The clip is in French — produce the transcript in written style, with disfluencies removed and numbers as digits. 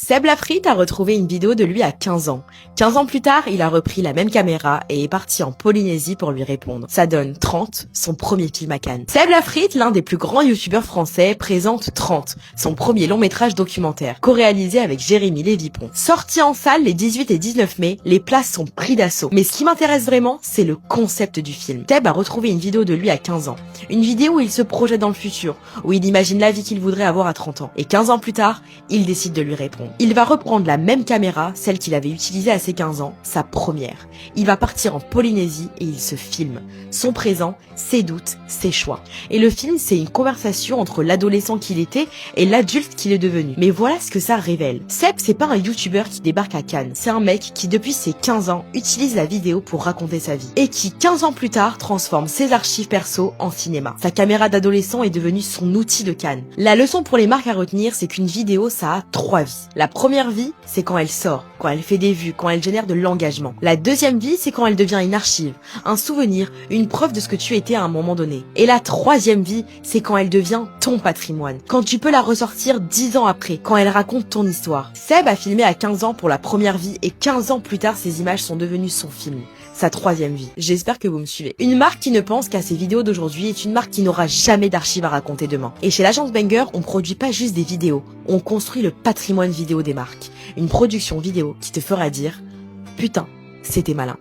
Seb Lafrite a retrouvé une vidéo de lui à 15 ans. 15 ans plus tard, il a repris la même caméra et est parti en Polynésie pour lui répondre. Ça donne 30, son premier film à Cannes. Seb Lafrite, l'un des plus grands youtubeurs français, présente 30, son premier long métrage documentaire, co-réalisé avec Jérémy Lévy-Pont. Sorti en salle les 18 et 19 mai, les places sont pris d'assaut. Mais ce qui m'intéresse vraiment, c'est le concept du film. Seb a retrouvé une vidéo de lui à 15 ans. Une vidéo où il se projette dans le futur, où il imagine la vie qu'il voudrait avoir à 30 ans. Et 15 ans plus tard, il décide de lui répondre. Il va reprendre la même caméra, celle qu'il avait utilisée à ses 15 ans, sa première. Il va partir en Polynésie et il se filme. Son présent, ses doutes, ses choix. Et le film, c'est une conversation entre l'adolescent qu'il était et l'adulte qu'il est devenu. Mais voilà ce que ça révèle. Seb, c'est pas un youtubeur qui débarque à Cannes. C'est un mec qui, depuis ses 15 ans, utilise la vidéo pour raconter sa vie. Et qui, 15 ans plus tard, transforme ses archives perso en cinéma. Sa caméra d'adolescent est devenue son outil de Cannes. La leçon pour les marques à retenir, c'est qu'une vidéo, ça a 3 vies. La première vie, c'est quand elle sort, quand elle fait des vues, quand elle génère de l'engagement. La deuxième vie, c'est quand elle devient une archive, un souvenir, une preuve de ce que tu étais à un moment donné. Et la troisième vie, c'est quand elle devient ton patrimoine, quand tu peux la ressortir 10 ans après, quand elle raconte ton histoire. Seb a filmé à 15 ans pour la première vie et 15 ans plus tard, ces images sont devenues son film. Sa troisième vie. J'espère que vous me suivez. Une marque qui ne pense qu'à ses vidéos d'aujourd'hui est une marque qui n'aura jamais d'archives à raconter demain. Et chez l'agence Banger, on produit pas juste des vidéos, on construit le patrimoine vidéo des marques. Une production vidéo qui te fera dire « Putain, c'était malin ».